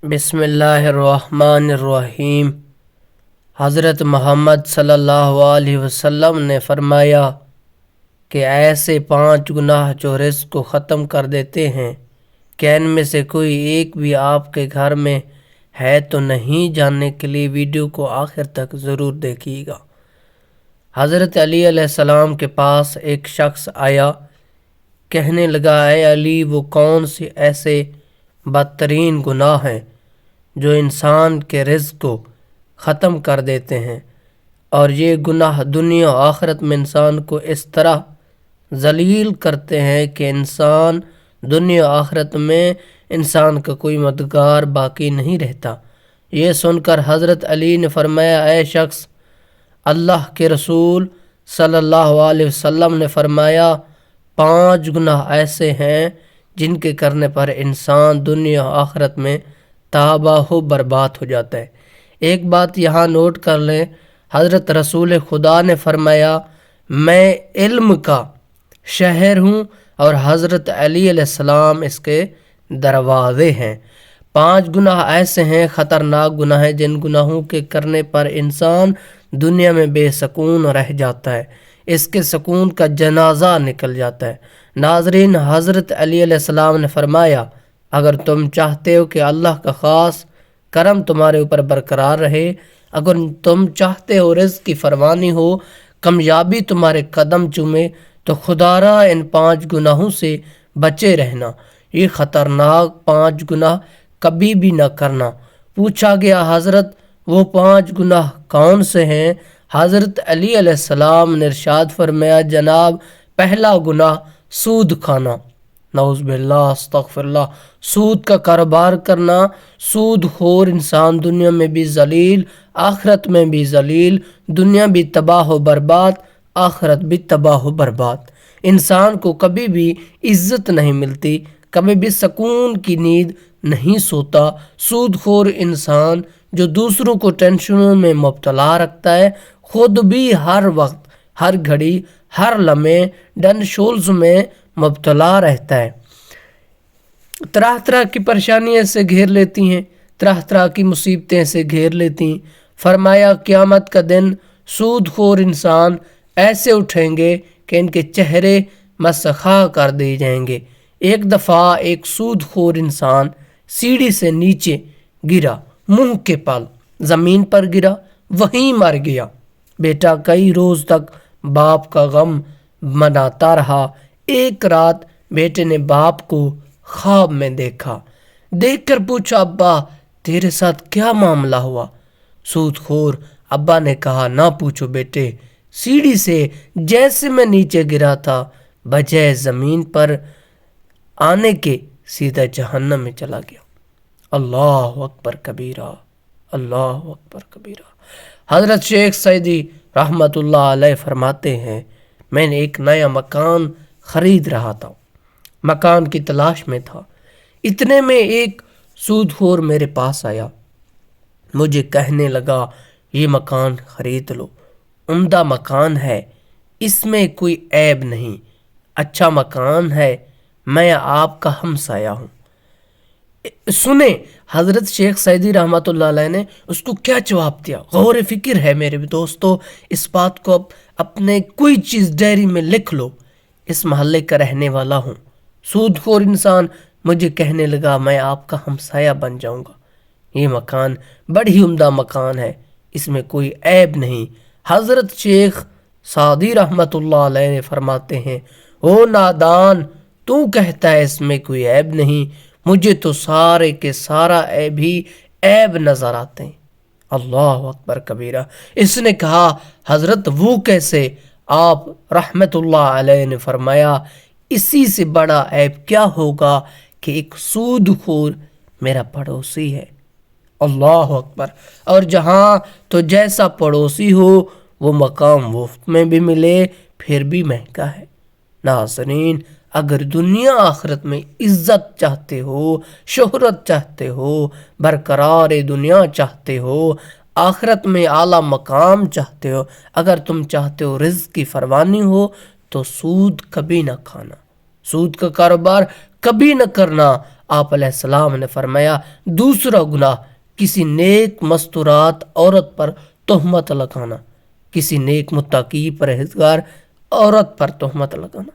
بسم اللہ الرحمن الرحیم۔ حضرت محمد صلی اللہ علیہ وسلم نے فرمایا کہ ایسے 5 گناہ جو رزق کو ختم کر دیتے ہیں کہ ان میں سے کوئی ایک بھی آپ کے گھر میں ہے تو نہیں، جاننے کے لیے ویڈیو کو آخر تک ضرور دیکھیے گا۔ حضرت علی علیہ السلام کے پاس ایک شخص آیا، کہنے لگا، اے علی، وہ کون سے ایسے بدترین گناہ ہیں جو انسان کے رزق کو ختم کر دیتے ہیں، اور یہ گناہ دنیا و آخرت میں انسان کو اس طرح ذلیل کرتے ہیں کہ انسان دنیا و آخرت میں انسان کا کوئی مددگار باقی نہیں رہتا۔ یہ سن کر حضرت علی نے فرمایا، اے شخص، اللہ کے رسول صلی اللہ علیہ وسلم نے فرمایا 5 گناہ ایسے ہیں جن کے کرنے پر انسان دنیا و آخرت میں تباہ و برباد ہو جاتا ہے۔ ایک بات یہاں نوٹ کر لیں، حضرت رسول خدا نے فرمایا میں علم کا شہر ہوں اور حضرت علی علیہ السلام اس کے دروازے ہیں۔ 5 گناہ ایسے ہیں، خطرناک گناہ ہیں، جن گناہوں کے کرنے پر انسان دنیا میں بے سکون رہ جاتا ہے، اس کے سکون کا جنازہ نکل جاتا ہے۔ ناظرین، حضرت علی علیہ السلام نے فرمایا اگر تم چاہتے ہو کہ اللہ کا خاص کرم تمہارے اوپر برقرار رہے، اگر تم چاہتے ہو رزق کی فراوانی ہو، کامیابی تمہارے قدم چومے، تو خدا را ان 5 گناہوں سے بچے رہنا۔ یہ خطرناک 5 گناہ کبھی بھی نہ کرنا۔ پوچھا گیا، حضرت وہ 5 گناہ کون سے ہیں؟ حضرت علی علیہ السلام نے ارشاد فرمایا، جناب، پہلا گناہ سود کھانا، نعوذ باللہ، استغفر اللہ، سود کا کاروبار کرنا۔ سود خور انسان دنیا میں بھی ذلیل، آخرت میں بھی ذلیل، دنیا بھی تباہ و برباد، آخرت بھی تباہ و برباد۔ انسان کو کبھی بھی عزت نہیں ملتی، کبھی بھی سکون کی نیند نہیں سوتا۔ سود خور انسان جو دوسروں کو ٹینشنوں میں مبتلا رکھتا ہے، خود بھی ہر وقت، ہر گھڑی، ہر لمحے ڈن شولز میں مبتلا رہتا ہے، طرح طرح کی پریشانیاں سے گھیر لیتی ہیں، طرح طرح کی مصیبتیں سے گھیر لیتی ہیں۔ فرمایا قیامت کا دن سود خور انسان ایسے اٹھیں گے کہ ان کے چہرے مسخ کر دیے جائیں گے۔ ایک دفعہ ایک سود خور انسان سیڑھی سے نیچے گرا، منہ کے پل زمین پر گرا، وہیں مر گیا۔ بیٹا کئی روز تک باپ کا غم مناتا رہا۔ ایک رات بیٹے نے باپ کو خواب میں دیکھا، دیکھ کر پوچھا، ابا تیرے ساتھ کیا معاملہ ہوا؟ سود خور ابا نے کہا، نہ پوچھو بیٹے، سیڑھی سے جیسے میں نیچے گرا تھا، بجائے زمین پر آنے کے سیدھا جہنم میں چلا گیا۔ اللہ اکبر کبیرہ، اللہ اکبر کبیرہ۔ حضرت شیخ سعدی رحمت اللہ علیہ فرماتے ہیں، میں نے ایک نیا مکان خرید رہا تھا، مکان کی تلاش میں تھا، اتنے میں ایک سود خور میرے پاس آیا، مجھے کہنے لگا یہ مکان خرید لو، عمدہ مکان ہے، اس میں کوئی عیب نہیں، اچھا مکان ہے، میں آپ کا ہمسایہ ہوں۔ سنیں حضرت شیخ سعدی رحمۃ اللہ علیہ نے اس کو کیا جواب دیا، غور فکر ہے میرے دوستو، اس بات کو اپنے کوئی چیز ڈائری میں لکھ لو۔ اس محلے کا رہنے والا ہوں، سود خور انسان مجھے کہنے لگا میں آپ کا ہمسایہ بن جاؤں گا، یہ مکان بڑی عمدہ مکان ہے، اس میں کوئی عیب نہیں۔ حضرت شیخ سعدی رحمت اللہ علیہ نے فرماتے ہیں، او نادان، تو کہتا ہے اس میں کوئی عیب نہیں، مجھے تو سارے کے سارا عیب ہی عیب نظر آتے ہیں۔ اللہ اکبر کبیرہ۔ اس نے کہا، حضرت وہ کیسے؟ آپ رحمت اللہ علیہ نے فرمایا، اسی سے بڑا عیب کیا ہوگا کہ ایک سود خور میرا پڑوسی ہے۔ اللہ اکبر۔ اور جہاں تو جیسا پڑوسی ہو وہ مقام مفت میں بھی ملے پھر بھی مہنگا ہے۔ ناظرین، اگر دنیا آخرت میں عزت چاہتے ہو، شہرت چاہتے ہو، برقرار دنیا چاہتے ہو، آخرت میں اعلیٰ مقام چاہتے ہو، اگر تم چاہتے ہو رزق کی فراوانی ہو، تو سود کبھی نہ کھانا، سود کا کاروبار کبھی نہ کرنا۔ آپ علیہ السلام نے فرمایا دوسرا گناہ کسی نیک مستورات عورت پر تہمت لگانا، کسی نیک متقی پرہیزگار عورت پر تہمت لگانا۔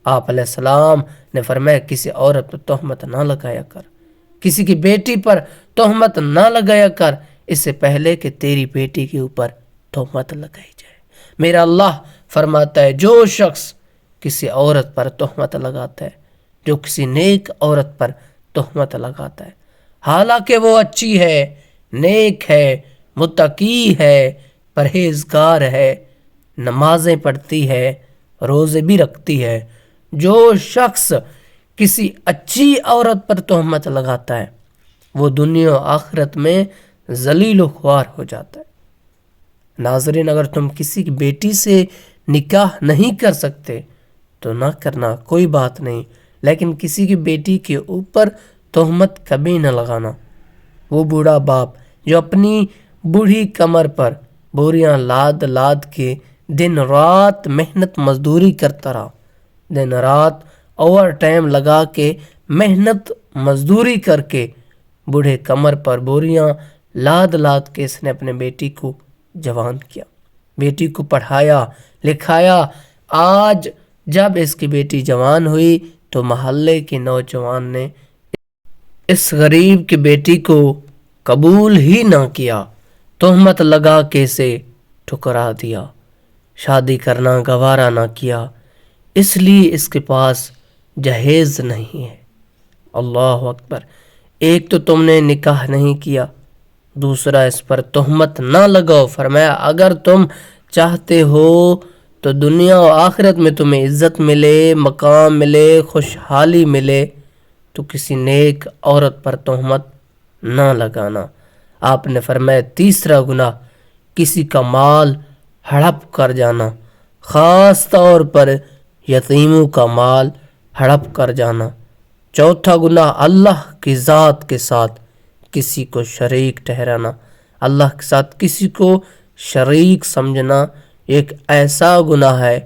آپ علیہ السلام نے فرمایا کسی عورت پر تہمت نہ لگایا کر، کسی کی بیٹی پر تہمت نہ لگایا کر اس سے پہلے کہ تیری بیٹی کے اوپر تہمت لگائی جائے۔ میرا اللہ فرماتا ہے جو شخص کسی عورت پر تہمت لگاتا ہے، جو کسی نیک عورت پر تہمت لگاتا ہے، حالانکہ وہ اچھی ہے، نیک ہے، متقی ہے، پرہیزگار ہے، نمازیں پڑھتی ہے، روزے بھی رکھتی ہے، جو شخص کسی اچھی عورت پر تہمت لگاتا ہے وہ دنیا و آخرت میں ذلیل و خوار ہو جاتا ہے۔ ناظرین، اگر تم کسی کی بیٹی سے نکاح نہیں کر سکتے تو نہ کرنا، کوئی بات نہیں، لیکن کسی کی بیٹی کے اوپر تہمت کبھی نہ لگانا۔ وہ بوڑھا باپ جو اپنی بوڑھی کمر پر بوریاں لاد لاد کے دن رات محنت مزدوری کرتا رہا، دن رات اوور ٹائم لگا کے محنت مزدوری کر کے بوڑھے کمر پر بوریاں لاد لاد کے اس نے اپنے بیٹی کو جوان کیا، بیٹی کو پڑھایا لکھایا۔ آج جب اس کی بیٹی جوان ہوئی تو محلے کے نوجوان نے اس غریب کی بیٹی کو قبول ہی نہ کیا، تہمت لگا کے اسے ٹھکرا دیا، شادی کرنا گوارا نہ کیا، اس لیے اس کے پاس جہیز نہیں ہے۔ اللہ اکبر! ایک تو تم نے نکاح نہیں کیا، دوسرا اس پر تہمت نہ لگاؤ۔ فرمایا اگر تم چاہتے ہو تو دنیا و آخرت میں تمہیں عزت ملے، مقام ملے، خوشحالی ملے تو کسی نیک عورت پر تہمت نہ لگانا۔ آپ نے فرمایا تیسرا گناہ کسی کا مال ہڑپ کر جانا، خاص طور پر یتیموں کا مال ہڑپ کر جانا۔ چوتھا گناہ اللہ کی ذات کے ساتھ کسی کو شریک ٹھہرانا، اللہ کے ساتھ کسی کو شریک سمجھنا ایک ایسا گناہ ہے،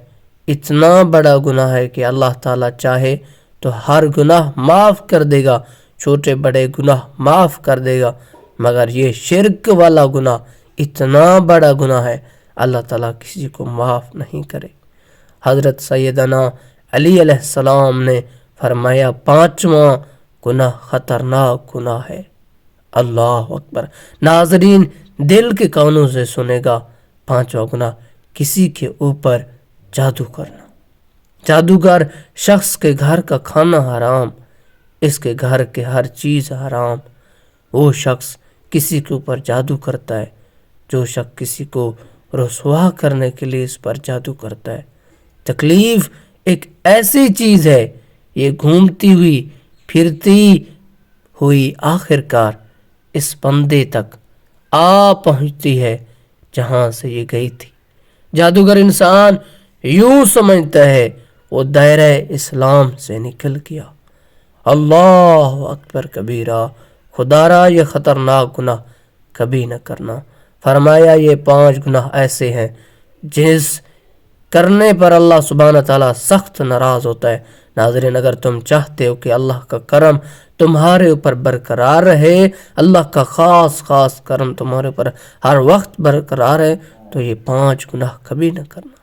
اتنا بڑا گناہ ہے کہ اللہ تعالیٰ چاہے تو ہر گناہ معاف کر دے گا، چھوٹے بڑے گناہ معاف کر دے گا، مگر یہ شرک والا گناہ اتنا بڑا گناہ ہے اللہ تعالیٰ کسی کو معاف نہیں کرے۔ حضرت سیدنا علی علیہ السلام نے فرمایا پانچواں گناہ خطرناک گناہ ہے۔ اللہ اکبر! ناظرین دل کے کانوں سے سنے گا، پانچواں گناہ کسی کے اوپر جادو کرنا۔ جادوگر شخص کے گھر کا کھانا حرام، اس کے گھر کے ہر چیز حرام۔ وہ شخص کسی کے اوپر جادو کرتا ہے، جو شخص کسی کو رسوا کرنے کے لیے اس پر جادو کرتا ہے۔ تکلیف ایک ایسی چیز ہے، یہ گھومتی ہوئی پھرتی ہوئی آخرکار اس بندے تک آ پہنچتی ہے جہاں سے یہ گئی تھی۔ جادوگر انسان یوں سمجھتا ہے وہ دائرہ اسلام سے نکل گیا۔ اللہ اکبر کبیرہ! خدا را یہ خطرناک گناہ کبھی نہ کرنا۔ فرمایا یہ 5 گناہ ایسے ہیں جس کرنے پر اللہ سبحانہ تعالیٰ سخت ناراض ہوتا ہے۔ ناظرین اگر تم چاہتے ہو کہ اللہ کا کرم تمہارے اوپر برقرار رہے، اللہ کا خاص کرم تمہارے اوپر ہر وقت برقرار ہے، تو یہ 5 گناہ کبھی نہ کرنا۔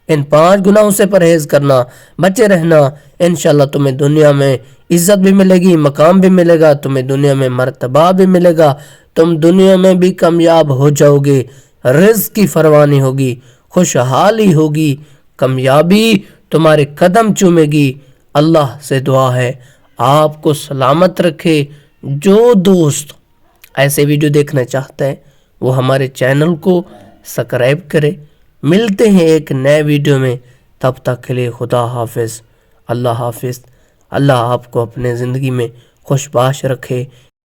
ان 5 گناہوں سے پرہیز کرنا، بچے رہنا، انشاءاللہ تمہیں دنیا میں عزت بھی ملے گی، مقام بھی ملے گا، تمہیں دنیا میں مرتبہ بھی ملے گا، تم دنیا میں بھی کامیاب ہو جاؤ گے، رزق کی فراوانی ہوگی، خوشحالی ہوگی، کامیابی تمہارے قدم چومے گی۔ اللہ سے دعا ہے آپ کو سلامت رکھے۔ جو دوست ایسے ویڈیو دیکھنا چاہتا ہے وہ ہمارے چینل کو سبسکرائب کرے۔ ملتے ہیں ایک نئے ویڈیو میں، تب تک کے لیے خدا حافظ، اللہ حافظ۔ اللہ آپ کو اپنے زندگی میں خوش باش رکھے۔